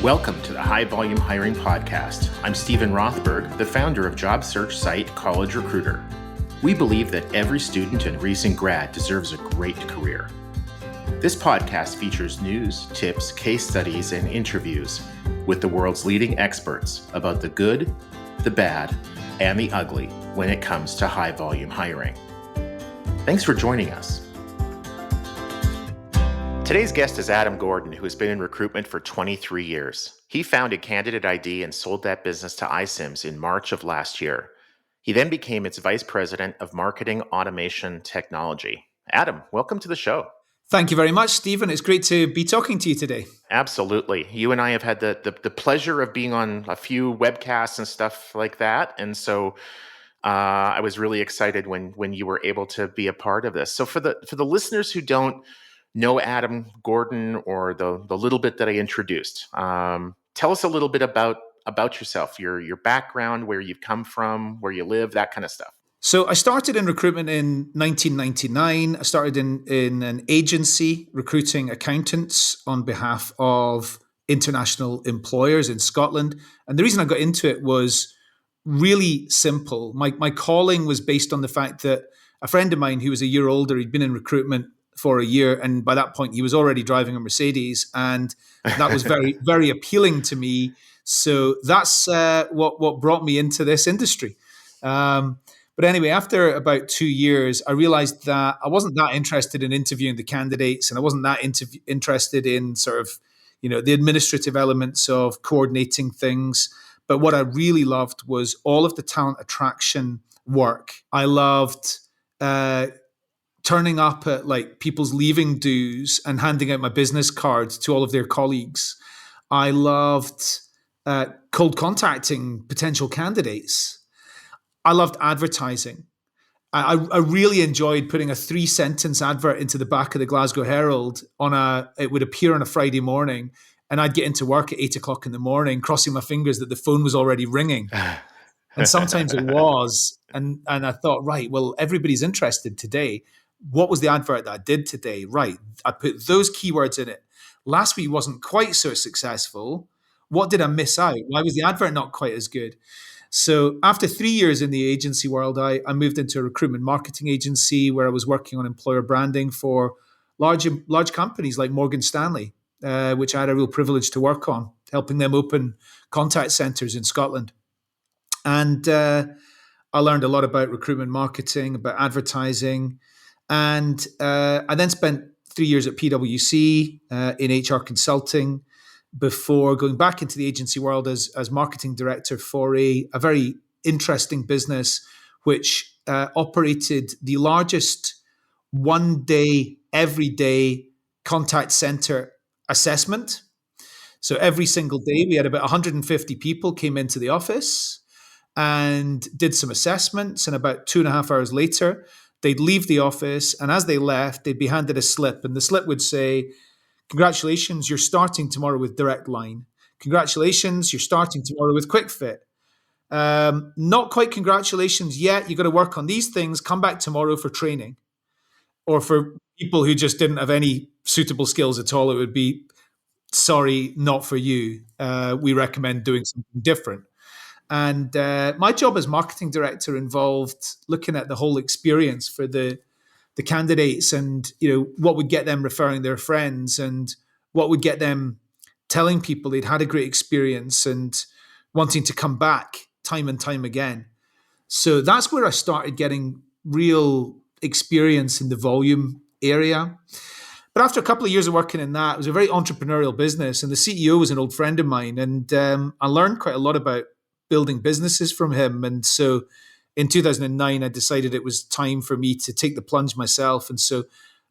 Welcome to the High Volume Hiring Podcast. I'm Stephen Rothberg, the founder of job search site College Recruiter. We believe that every student and recent grad deserves a great career. This podcast features news, tips, case studies, and interviews with the world's leading experts about the good, the bad, and the ugly when it comes to high volume hiring. Thanks for joining us. Today's guest is Adam Gordon, who has been in recruitment for 23 years. He founded Candidate.ID and sold that business to iCIMS in March of last year. He then became its vice president of marketing automation technology. Adam, welcome to the show. Thank you very much, Stephen. It's great to be talking to you today. Absolutely. You and I have had the pleasure of being on a few webcasts and stuff like that. And so I was really excited when you were able to be a part of this. So for the listeners who don't know Adam Gordon or the little bit that I introduced, tell us a little bit about yourself, your background, where you've come from, where you live, that kind of stuff. So I started in recruitment in 1999. I started in an agency recruiting accountants on behalf of international employers in Scotland. And the reason I got into it was really simple. My calling was based on the fact that a friend of mine who was a year older, he'd been in recruitment for a year. And by that point, he was already driving a Mercedes. And that was very, very appealing to me. So that's what brought me into this industry. But anyway, after about 2 years, I realized that I wasn't that interested in interviewing the candidates, and I wasn't that interested in sort of, the administrative elements of coordinating things. But what I really loved was all of the talent attraction work. I loved turning up at like people's leaving dues and handing out my business cards to all of their colleagues. I loved cold contacting potential candidates. I loved advertising. I really enjoyed putting a 3-sentence advert into the back of the Glasgow Herald it would appear on a Friday morning, and I'd get into work at 8 o'clock in the morning, crossing my fingers that the phone was already ringing. And sometimes it was. And I thought, right, well, everybody's interested today. What was the advert that I did today? Right. I put those keywords in it. Last week wasn't quite so successful. What did I miss out? Why was the advert not quite as good? So after 3 years in the agency world, I moved into a recruitment marketing agency where I was working on employer branding for large companies like Morgan Stanley, which I had a real privilege to work on, helping them open contact centers in Scotland. And I learned a lot about recruitment marketing, about advertising. And I then spent 3 years at PwC in HR consulting, before going back into the agency world as marketing director for a very interesting business, which operated the largest one-day, everyday contact center assessment. So every single day, we had about 150 people came into the office and did some assessments. And about 2.5 hours later, they'd leave the office. And as they left, they'd be handed a slip. And the slip would say, "Congratulations, you're starting tomorrow with Direct Line. Congratulations, you're starting tomorrow with Quick Fit. Not quite congratulations yet. You've got to work on these things. Come back tomorrow for training." Or for people who just didn't have any suitable skills at all, it would be, "Sorry, not for you. We recommend doing something different." And my job as marketing director involved looking at the whole experience for the candidates, and what would get them referring their friends, and what would get them telling people they'd had a great experience and wanting to come back time and time again. So that's where I started getting real experience in the volume area. But after a couple of years of working in that, it was a very entrepreneurial business, and the CEO was an old friend of mine, and I learned quite a lot about building businesses from him. And so in 2009, I decided it was time for me to take the plunge myself. And so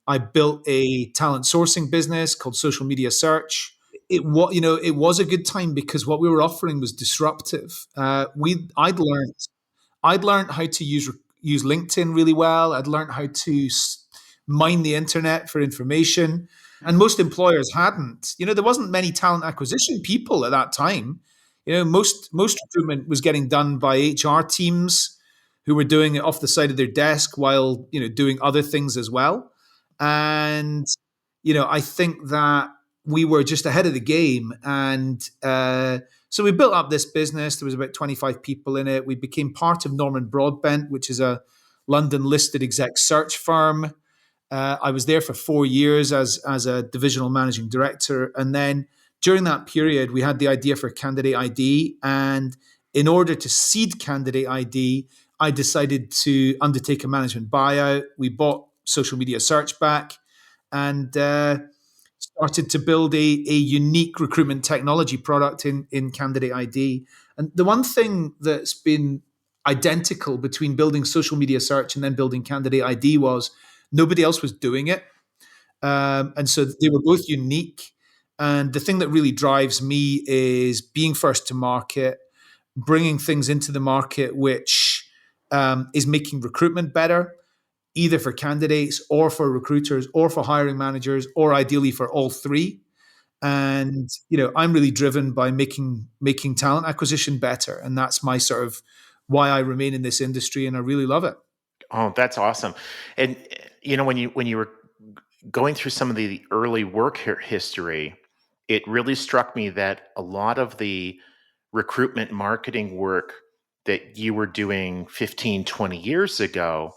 I built a talent sourcing business called Social Media Search. It was a good time because what we were offering was disruptive. I'd learned how to use LinkedIn really well. I'd learned how to mine the internet for information, and most employers hadn't. There wasn't many talent acquisition people at that time. Most recruitment was getting done by HR teams who were doing it off the side of their desk while, doing other things as well. And, I think that we were just ahead of the game. And so we built up this business. There was about 25 people in it. We became part of Norman Broadbent, which is a London-listed exec search firm. I was there for 4 years as a divisional managing director. And then during that period, we had the idea for Candidate.ID. And in order to seed Candidate.ID, I decided to undertake a management buyout. We bought social media search back and started to build a unique recruitment technology product in Candidate.ID. And the one thing that's been identical between building social media search and then building Candidate.ID was nobody else was doing it. And so they were both unique. And the thing that really drives me is being first to market, bringing things into the market which is making recruitment better, either for candidates or for recruiters or for hiring managers, or ideally for all three. And I'm really driven by making talent acquisition better, and that's my sort of why I remain in this industry, and I really love it. Oh, that's awesome. And when you were going through some of the early work history, it really struck me that a lot of the recruitment marketing work that you were doing 15, 20 years ago,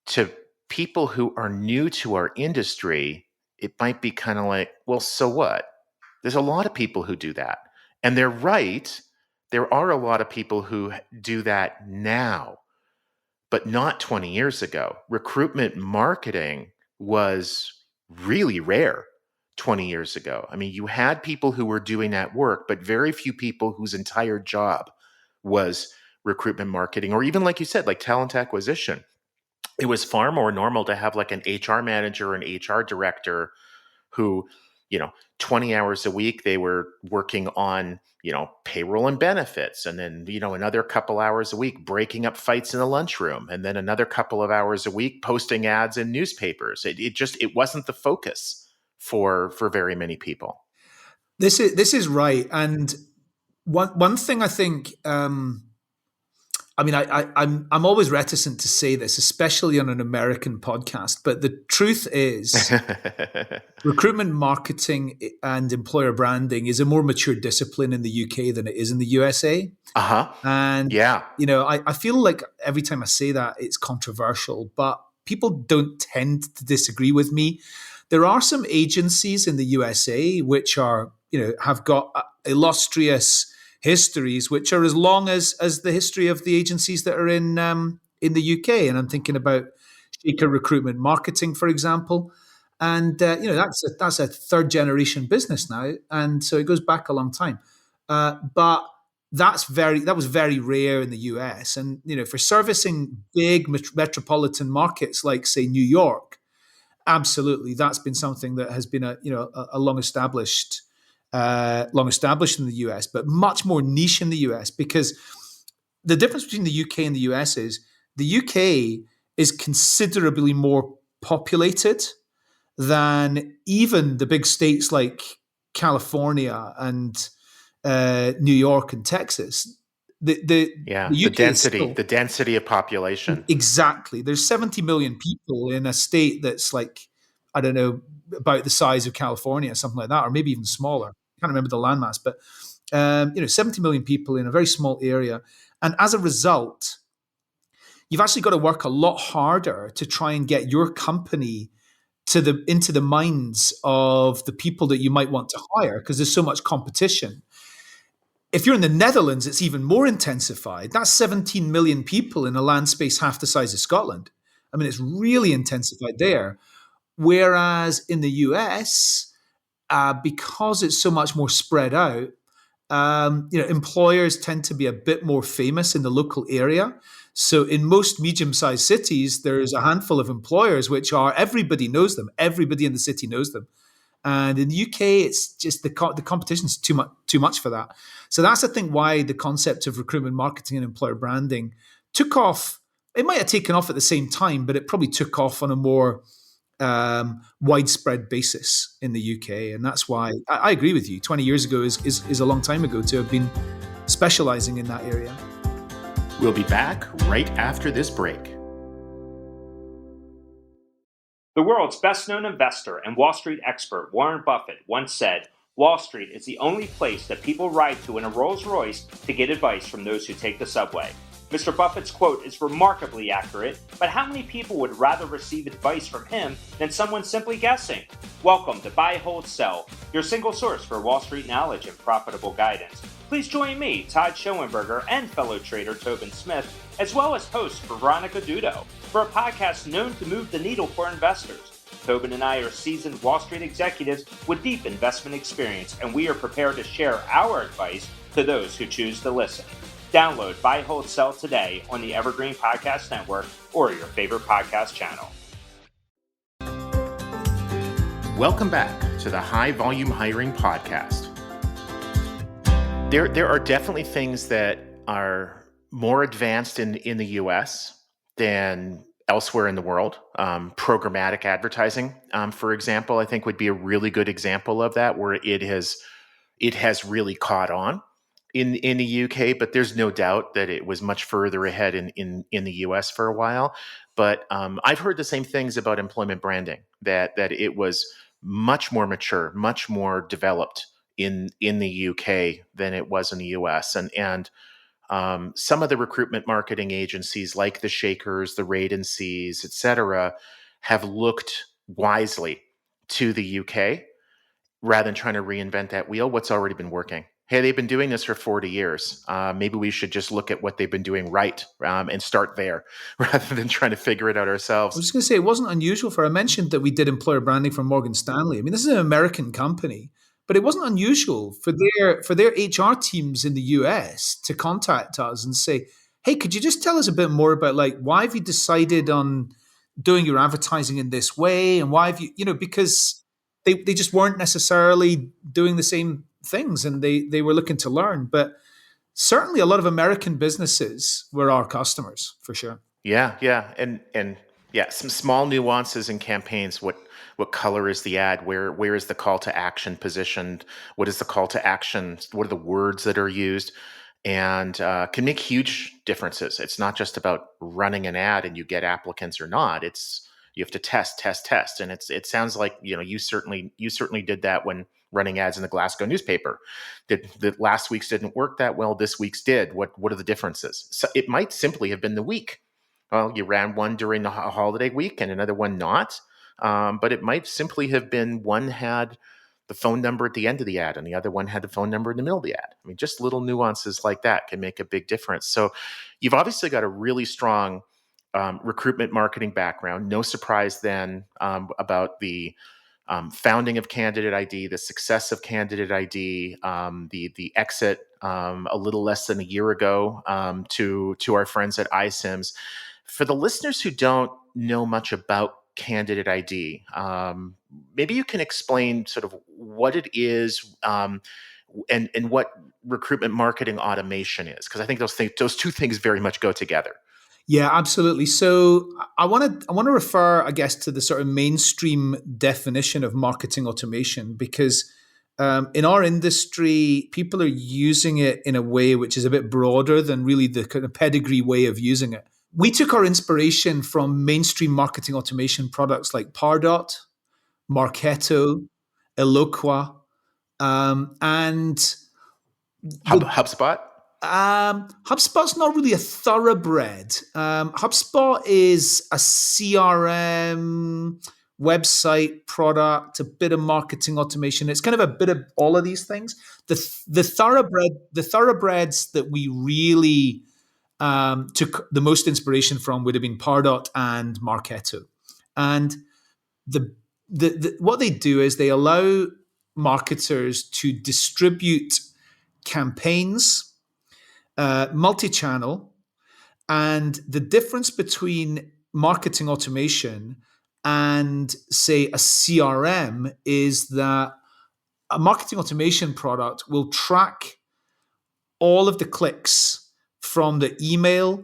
to people who are new to our industry, it might be kind of like, well, so what? There's a lot of people who do that. And they're right. There are a lot of people who do that now, but not 20 years ago. Recruitment marketing was really rare 20 years ago. I mean, you had people who were doing that work, but very few people whose entire job was recruitment marketing, or even, like you said, like talent acquisition. It was far more normal to have like an HR manager, an HR director who, 20 hours a week, they were working on, payroll and benefits. And then, another couple hours a week, breaking up fights in the lunchroom. And then another couple of hours a week, posting ads in newspapers. It wasn't the focus for very many people. This is right. And one thing I think, I'm always reticent to say this, especially on an American podcast, but the truth is recruitment marketing and employer branding is a more mature discipline in the UK than it is in the USA. Uh-huh. And, yeah, I feel like every time I say that, it's controversial, but people don't tend to disagree with me. There are some agencies in the USA which are, have got illustrious histories which are as long as the history of the agencies that are in the UK. And I'm thinking about Shaker Recruitment Marketing, for example. And that's a third generation business now, and so it goes back a long time. But that was very rare in the US, and for servicing big metropolitan markets like, say, New York, absolutely, that's been something that has been a long established in the US, but much more niche in the US, because the difference between the UK and the US is the UK is considerably more populated than even the big states like California and New York and Texas. The UK the density of population. Exactly. There's 70 million people in a state that's like, I don't know, about the size of California, something like that, or maybe even smaller. I can't remember the landmass, but 70 million people in a very small area. And as a result, you've actually got to work a lot harder to try and get your company into the minds of the people that you might want to hire, because there's so much competition. If you're in the Netherlands, it's even more intensified. That's 17 million people in a land space half the size of Scotland. I mean, it's really intensified there. Whereas in the US, because it's so much more spread out, employers tend to be a bit more famous in the local area. So in most medium-sized cities, there's a handful of employers which are, everybody knows them. Everybody in the city knows them. And in the UK, it's just the competition's too much for that. So that's, I think, why the concept of recruitment marketing and employer branding took off. It might have taken off at the same time, but it probably took off on a more widespread basis in the UK. And that's why I agree with you. 20 years ago is a long time ago to have been specializing in that area. We'll be back right after this break. The world's best-known investor and Wall Street expert Warren Buffett once said, "Wall Street is the only place that people ride to in a Rolls-Royce to get advice from those who take the subway." Mr. Buffett's quote is remarkably accurate, but how many people would rather receive advice from him than someone simply guessing? Welcome to Buy, Hold, Sell, your single source for Wall Street knowledge and profitable guidance. Please join me, Todd Schoenberger, and fellow trader Tobin Smith, as well as host Veronica Dudo, for a podcast known to move the needle for investors. Tobin and I are seasoned Wall Street executives with deep investment experience, and we are prepared to share our advice to those who choose to listen. Download Buy, Hold, Sell today on the Evergreen Podcast Network or your favorite podcast channel. Welcome back to the High Volume Hiring Podcast. There are definitely things that are more advanced in the US than elsewhere in the world. Programmatic advertising, for example, I think would be a really good example of that, where it has really caught on in the UK, but there's no doubt that it was much further ahead in the US for a while. But I've heard the same things about employment branding, that it was much more mature, much more developed in the UK than it was in the US. And some of the recruitment marketing agencies like the Shakers, the Radencies, et cetera, have looked wisely to the UK rather than trying to reinvent that wheel. What's already been working? Hey, they've been doing this for 40 years. Maybe we should just look at what they've been doing right and start there rather than trying to figure it out I ourselves. was just going to say, it wasn't unusual I mentioned that we did employer branding for Morgan Stanley. I mean, this is an American company, but it wasn't unusual for their HR teams in the US to contact us and say, hey, could you just tell us a bit more about, like, why have you decided on doing your advertising in this way? And why have you, because they just weren't necessarily doing the same things, and they were looking to learn. But certainly a lot of American businesses were our customers, for sure. Yeah, and yeah, some small nuances in campaigns. What color is the ad? Where is the call to action positioned? What is the call to action? What are the words that are used? And can make huge differences. It's not just about running an ad and you get applicants or not. It's you have to test, and it sounds like you certainly did that when running ads in the Glasgow newspaper. That last week's didn't work that well. This week's did. What are the differences? So it might simply have been the week. Well, you ran one during the holiday week and another one not. But it might simply have been one had the phone number at the end of the ad and the other one had the phone number in the middle of the ad. I mean, just little nuances like that can make a big difference. So you've obviously got a really strong recruitment marketing background. No surprise then about the founding of Candidate.ID, the success of Candidate.ID, the exit a little less than a year ago to our friends at iCIMS. For the listeners who don't know much about Candidate.ID, maybe you can explain sort of what it is and what recruitment marketing automation is, because I think those two things very much go together. Yeah, absolutely. So I want to refer, I guess, to the sort of mainstream definition of marketing automation, because in our industry, people are using it in a way which is a bit broader than really the kind of pedigree way of using it. We took our inspiration from mainstream marketing automation products like Pardot, Marketo, Eloqua, and HubSpot? HubSpot's not really a thoroughbred. HubSpot is a CRM website product, a bit of marketing automation. It's kind of a bit of all of these things. The thoroughbreds that we really took the most inspiration from would have been Pardot and Marketo. And the what they do is they allow marketers to distribute campaigns, multi-channel, and the difference between marketing automation and, say, a CRM is that a marketing automation product will track all of the clicks from the email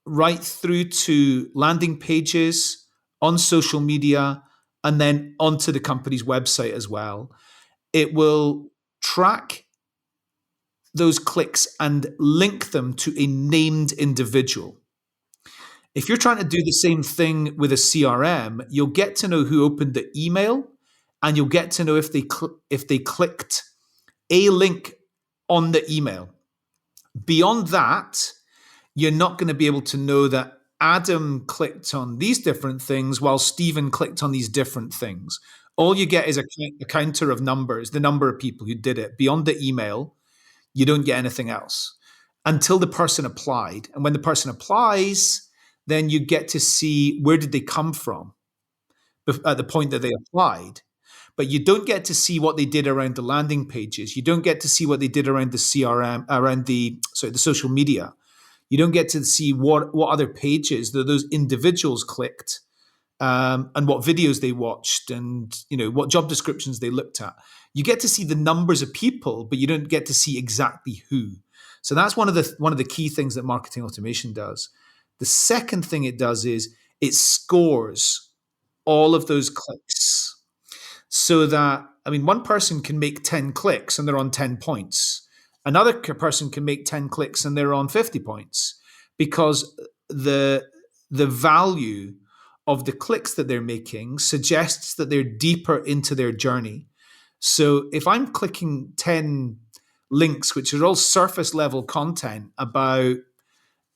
right through to landing pages on social media and then onto the company's website as well. It will track those clicks and link them to a named individual. If you're trying to do the same thing with a CRM, you'll get to know who opened the email, and you'll get to know if they clicked a link on the email. Beyond that, you're not going to be able to know that Adam clicked on these different things while Stephen clicked on these different things. All you get is a counter of numbers, the number of people who did it. Beyond the email, you don't get anything else until the person applied. And when the person applies, then you get to see where did they come from at the point that they applied. But you don't get to see what they did around the landing pages. You don't get to see what they did around the CRM, around the social media. You don't get to see what other pages that those individuals clicked, and what videos they watched, and what job descriptions they looked at. You get to see the numbers of people, but you don't get to see exactly who. So that's one of the key things that marketing automation does. The second thing it does is it scores all of those clicks, so that, one person can make 10 clicks and they're on 10 points. Another person can make 10 clicks and they're on 50 points, because the value of the clicks that they're making suggests that they're deeper into their journey. So if I'm clicking 10 links, which are all surface level content about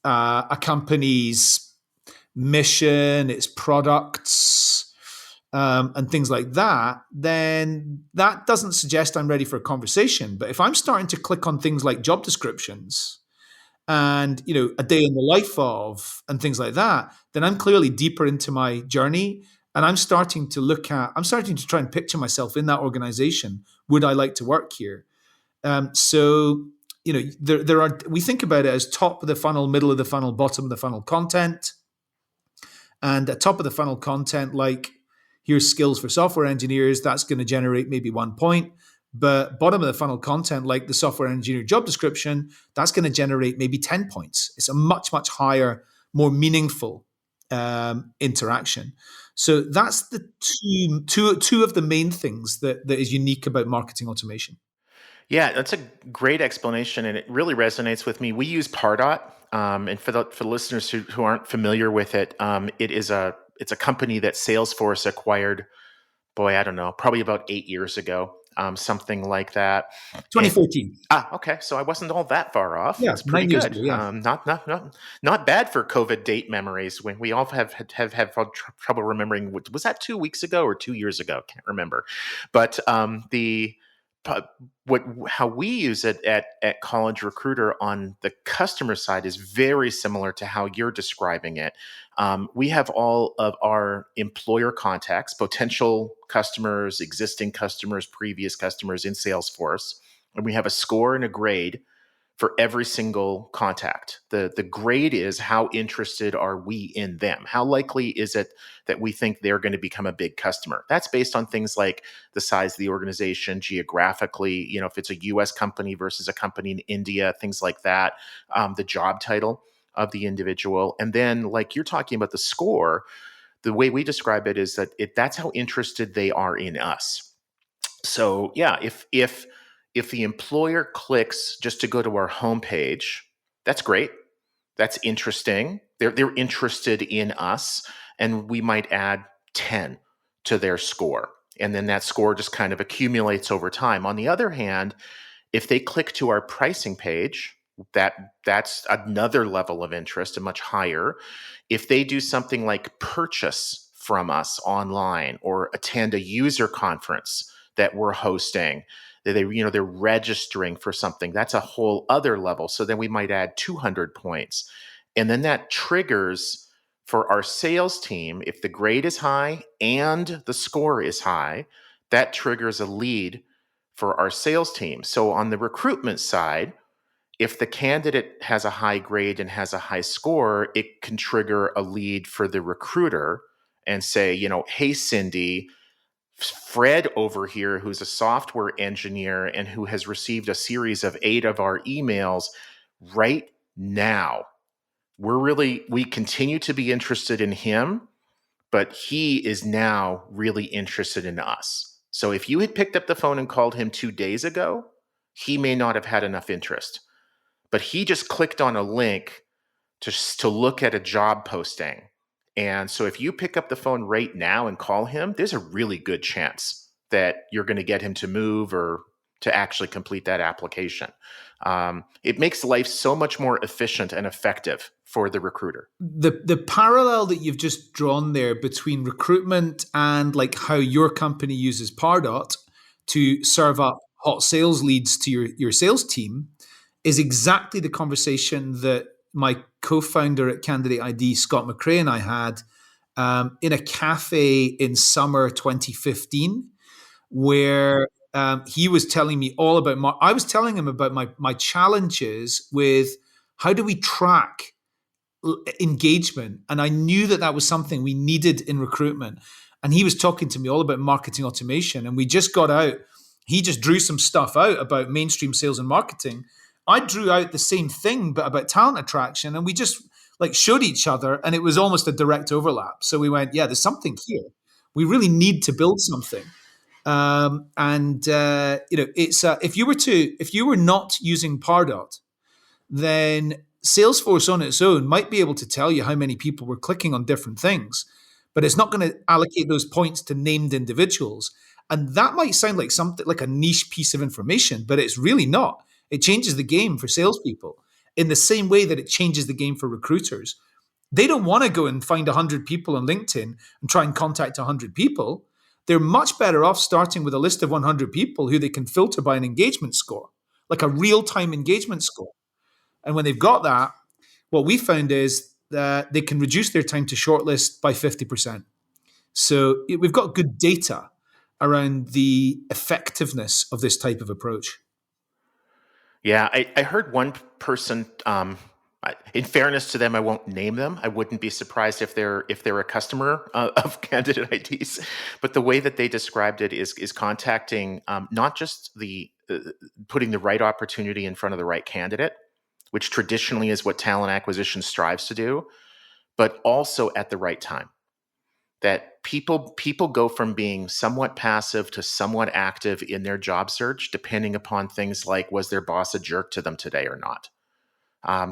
a company's mission, its products, and things like that, then that doesn't suggest I'm ready for a conversation. But if I'm starting to click on things like job descriptions and a day in the life of, and things like that, then I'm clearly deeper into my journey, and I'm starting to try and picture myself in that organization. Would I like to work here? So there are, we think about it as top of the funnel, middle of the funnel, bottom of the funnel content. And at top of the funnel content, like, here's skills for software engineers, that's going to generate maybe 1 point. But bottom of the funnel content, like the software engineer job description, that's going to generate maybe 10 points. It's a much, much higher, more meaningful interaction. So that's the two of the main things that is unique about marketing automation. Yeah, that's a great explanation, and it really resonates with me. We use Pardot, and for the listeners who aren't familiar with it, it's a company that Salesforce acquired. Boy, I don't know, probably about 8 years ago, something like that. 2014. Okay, so I wasn't all that far off. Yeah, That's pretty 9 years good. ago, yeah. Not bad for COVID date memories. When we all have trouble remembering. Was that 2 weeks ago or 2 years ago? Can't remember. But how we use it at College Recruiter on the customer side is very similar to how you're describing it. We have all of our employer contacts, potential customers, existing customers, previous customers in Salesforce, and we have a score and a grade for every single contact. The grade is how interested are we in them? How likely is it that we think they're going to become a big customer? That's based on things like the size of the organization, geographically, if it's a US company versus a company in India, things like that, the job title of the individual. And then, like you're talking about the score, the way we describe it is that that's how interested they are in us. So yeah, if the employer clicks just to go to our homepage, that's great. That's interesting. They're interested in us, and we might add 10 to their score. And then that score just kind of accumulates over time. On the other hand, if they click to our pricing page, that's another level of interest, and much higher. If they do something like purchase from us online or attend a user conference that we're hosting, they're registering for something, that's a whole other level. So then we might add 200 points. And then that triggers for our sales team, if the grade is high and the score is high, that triggers a lead for our sales team. So on the recruitment side, if the candidate has a high grade and has a high score, it can trigger a lead for the recruiter and say, hey, Cindy, Fred over here, who's a software engineer and who has received a series of 8 of our emails right now, we continue to be interested in him, but he is now really interested in us. So if you had picked up the phone and called him 2 days ago, he may not have had enough interest, but he just clicked on a link to look at a job posting. And so if you pick up the phone right now and call him, there's a really good chance that you're going to get him to move or to actually complete that application. It makes life so much more efficient and effective for the recruiter. The parallel that you've just drawn there between recruitment and like how your company uses Pardot to serve up hot sales leads to your sales team is exactly the conversation that my co-founder at Candidate.ID, Scott McRae, and I had in a cafe in summer 2015, where he was telling me all about I was telling him about my challenges with how do we track engagement, and I knew that was something we needed in recruitment. And he was talking to me all about marketing automation, and we just got out. He just drew some stuff out about mainstream sales and marketing. I drew out the same thing, but about talent attraction, and we just like showed each other, and it was almost a direct overlap. So we went, yeah, there's something here. We really need to build something. It's if you were not using Pardot, then Salesforce on its own might be able to tell you how many people were clicking on different things, but it's not going to allocate those points to named individuals. And that might sound like something like a niche piece of information, but it's really not. It changes the game for salespeople in the same way that it changes the game for recruiters. They don't want to go and find 100 people on LinkedIn and try and contact 100 people. They're much better off starting with a list of 100 people who they can filter by an engagement score, like a real-time engagement score. And when they've got that, what we found is that they can reduce their time to shortlist by 50%. So we've got good data around the effectiveness of this type of approach. Yeah, I heard one person. In fairness to them, I won't name them. I wouldn't be surprised if they're a customer of Candidate.IDs. But the way that they described it is contacting not just the putting the right opportunity in front of the right candidate, which traditionally is what talent acquisition strives to do, but also at the right time. That people go from being somewhat passive to somewhat active in their job search, depending upon things like, was their boss a jerk to them today or not?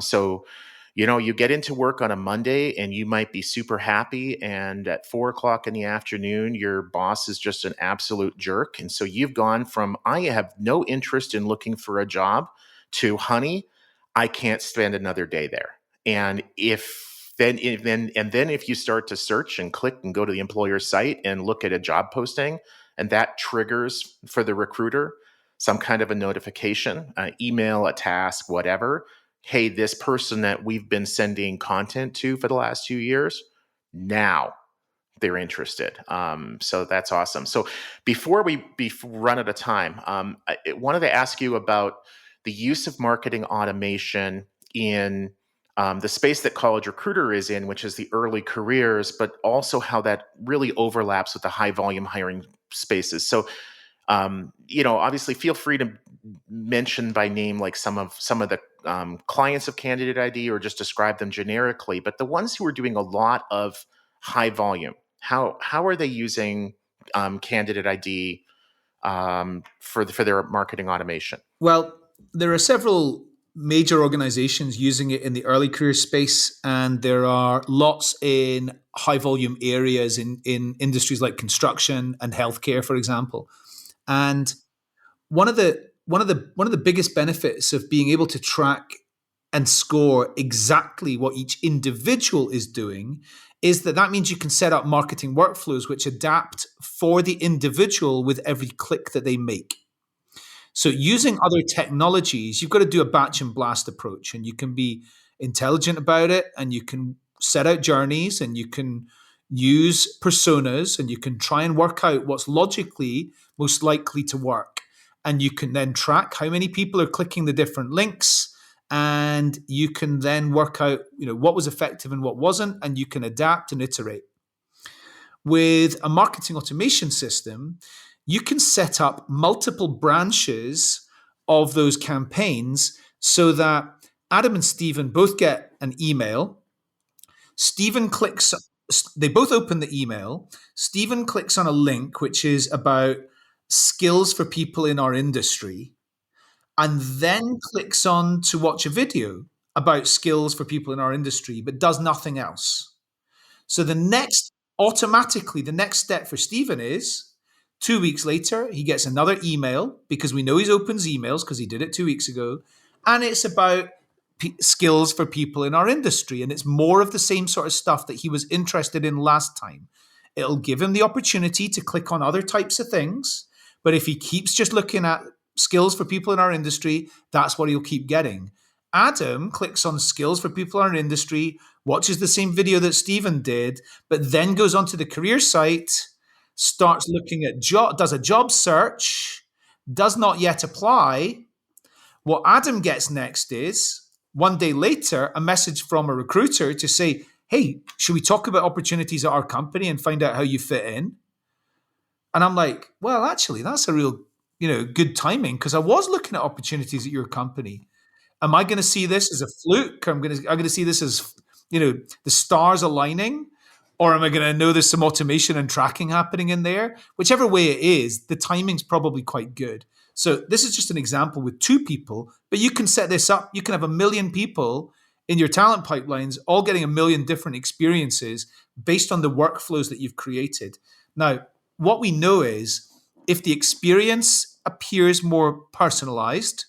So, you get into work on a Monday and you might be super happy, and at 4:00 in the afternoon, your boss is just an absolute jerk. And so you've gone from, I have no interest in looking for a job, to, honey, I can't spend another day there. And if you start to search and click and go to the employer site and look at a job posting, and that triggers for the recruiter some kind of a notification, an email, a task, whatever. Hey, this person that we've been sending content to for the last 2 years, now they're interested. So that's awesome. So before we run out of time, I wanted to ask you about the use of marketing automation in the space that College Recruiter is in, which is the early careers, but also how that really overlaps with the high volume hiring spaces. So, obviously, feel free to mention by name like some of the clients of Candidate.ID, or just describe them generically. But the ones who are doing a lot of high volume, how are they using Candidate.ID for their marketing automation? Well, there are several major organizations using it in the early career space, and there are lots in high volume areas in industries like construction and healthcare, for example. And one of the biggest benefits of being able to track and score exactly what each individual is doing is that means you can set up marketing workflows which adapt for the individual with every click that they make. So using other technologies, you've got to do a batch and blast approach, and you can be intelligent about it, and you can set out journeys, and you can use personas, and you can try and work out what's logically most likely to work. And you can then track how many people are clicking the different links, and you can then work out, what was effective and what wasn't, and you can adapt and iterate. With a marketing automation system, you can set up multiple branches of those campaigns so that Adam and Stephen both get an email. They both open the email. Stephen clicks on a link which is about skills for people in our industry, and then clicks on to watch a video. about skills for people in our industry, but does nothing else. So the next step for Stephen is 2 weeks later, he gets another email because we know he opens emails because he did it 2 weeks ago. And it's about skills for people in our industry. And it's more of the same sort of stuff that he was interested in last time. It'll give him the opportunity to click on other types of things. But if he keeps just looking at skills for people in our industry, that's what he'll keep getting. Adam clicks on skills for people in our industry, watches the same video that Stephen did, but then goes onto the career site, starts looking at does a job search, does not yet apply. What Adam gets next is, one day later, a message from a recruiter to say, hey, should we talk about opportunities at our company and find out how you fit in? And I'm like, well, actually, that's a real, good timing, because I was looking at opportunities at your company. Am I going to see this as a fluke? I'm going to see this as, the stars aligning, or am I going to know there's some automation and tracking happening in there? Whichever way it is, the timing's probably quite good. So this is just an example with 2 people, but you can set this up. You can have 1 million people in your talent pipelines, all getting 1 million different experiences based on the workflows that you've created. Now, what we know is if the experience appears more personalized,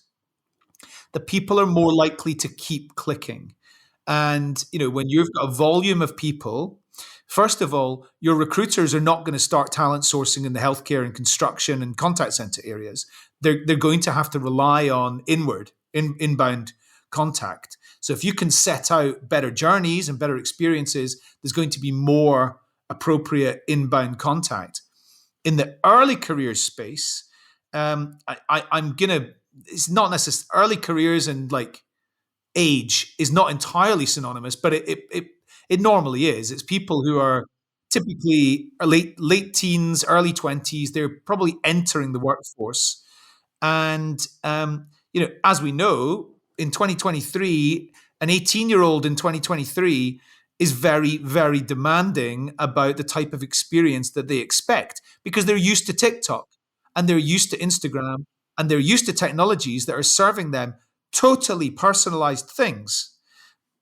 the people are more likely to keep clicking. And, when you've got a volume of people, first of all, your recruiters are not going to start talent sourcing in the healthcare and construction and contact center areas. They're going to have to rely on inbound contact. So if you can set out better journeys and better experiences, there's going to be more appropriate inbound contact. In the early career space, it's not necessarily early careers, and like age is not entirely synonymous, but it normally is. It's people who are typically late teens, early 20s. They're probably entering the workforce. And, as we know, in 2023, an 18-year-old in 2023 is very, very demanding about the type of experience that they expect, because they're used to TikTok and they're used to Instagram and they're used to technologies that are serving them totally personalized things.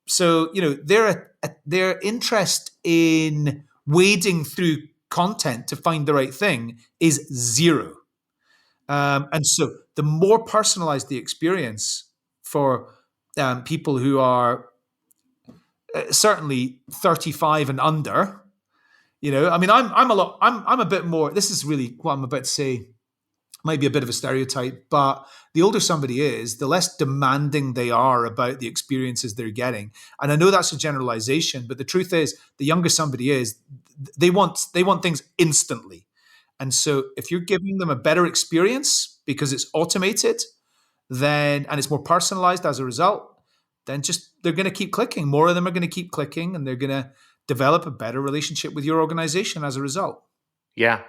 So, their interest in wading through content to find the right thing is zero. And so the more personalized the experience for people who are certainly 35 and under, I'm a bit more, this is really what I'm about to say, might be a bit of a stereotype, but the older somebody is, the less demanding they are about the experiences they're getting. And I know that's a generalization, but the truth is, the younger somebody is, they want things instantly. And so if you're giving them a better experience because it's automated, and it's more personalized as a result, then they're going to keep clicking. More of them are going to keep clicking, and they're going to develop a better relationship with your organization as a result. Yeah,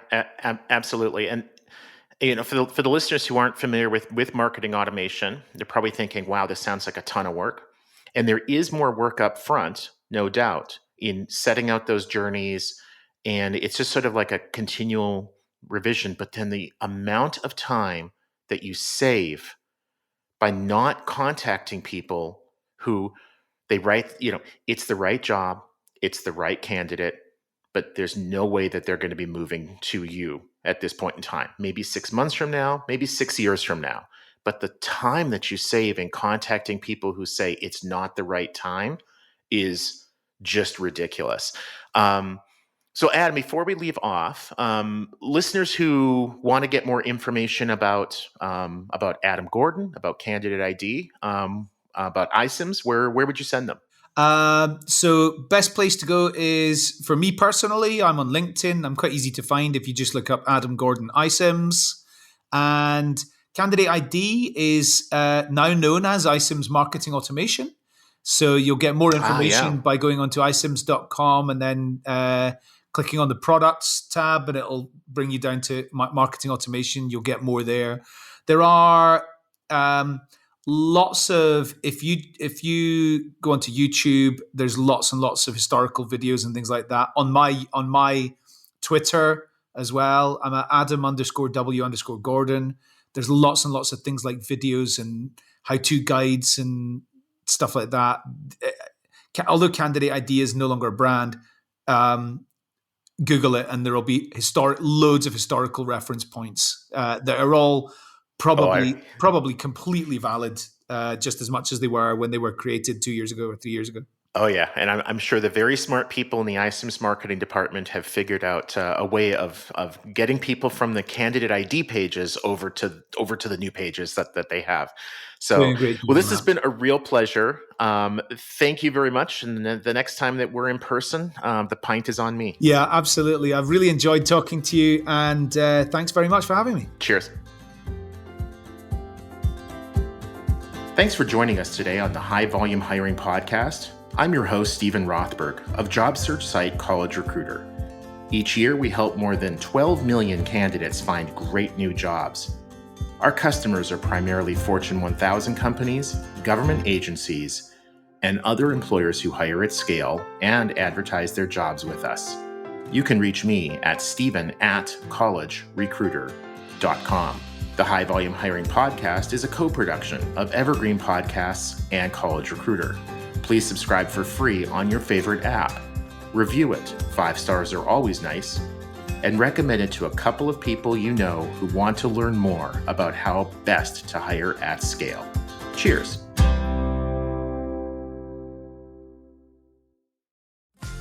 absolutely. And for the listeners who aren't familiar with marketing automation, they're probably thinking, wow, this sounds like a ton of work. And there is more work up front, no doubt, in setting out those journeys. And it's just sort of like a continual revision. But then the amount of time that you save by not contacting people who they write, it's the right job, it's the right candidate, but there's no way that they're going to be moving to you at this point in time. Maybe 6 months from now, maybe 6 years from now. But the time that you save in contacting people who say it's not the right time is just ridiculous. So Adam, before we leave off, listeners who want to get more information about Adam Gordon, about Candidate.ID, about iCIMS, where would you send them? So best place to go is, for me personally, I'm on LinkedIn. I'm quite easy to find if you just look up Adam Gordon iCIMS. And Candidate.ID is now known as iCIMS Marketing Automation. So you'll get more information by going onto icims.com and then clicking on the products tab, and it'll bring you down to marketing automation. You'll get more there. There are lots of, if you go onto YouTube, there's lots and lots of historical videos and things like that. On my Twitter as well, I'm at Adam_W_Gordon. There's lots and lots of things like videos and how-to guides and stuff like that. Although Candidate.ID is no longer a brand, Google it and there will be loads of historical reference points that are all probably completely valid, just as much as they were when they were created 2 years ago or 3 years ago. Oh, yeah. And I'm sure the very smart people in the iCIMS marketing department have figured out a way of getting people from the Candidate.ID pages over to the new pages that they have. So, well, this has been a real pleasure. Thank you very much. And the next time that we're in person, the pint is on me. Yeah, absolutely. I've really enjoyed talking to you. And thanks very much for having me. Cheers. Thanks for joining us today on the High Volume Hiring Podcast. I'm your host, Stephen Rothberg, of job search site College Recruiter. Each year, we help more than 12 million candidates find great new jobs. Our customers are primarily Fortune 1000 companies, government agencies, and other employers who hire at scale and advertise their jobs with us. You can reach me at stephen@collegerecruiter.com. The High Volume Hiring Podcast is a co-production of Evergreen Podcasts and College Recruiter. Please subscribe for free on your favorite app. Review it, 5 stars are always nice, and recommend it to a couple of people you know who want to learn more about how best to hire at scale. Cheers.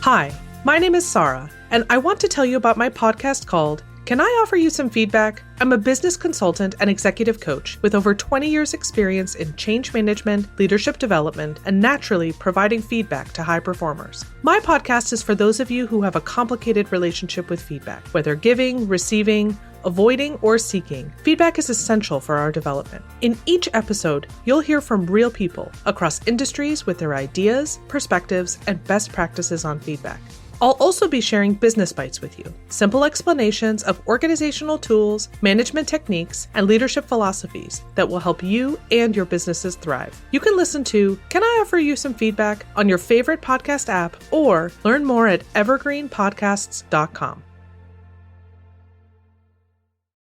Hi, my name is Sarah, and I want to tell you about my podcast called Can I Offer You Some Feedback? I'm a business consultant and executive coach with over 20 years experience in change management, leadership development, and naturally providing feedback to high performers. My podcast is for those of you who have a complicated relationship with feedback, whether giving, receiving, avoiding, or seeking. Feedback is essential for our development. In each episode, you'll hear from real people across industries with their ideas, perspectives, and best practices on feedback. I'll also be sharing business bites with you, simple explanations of organizational tools, management techniques, and leadership philosophies that will help you and your businesses thrive. You can listen to Can I Offer You Some Feedback on your favorite podcast app or learn more at evergreenpodcasts.com.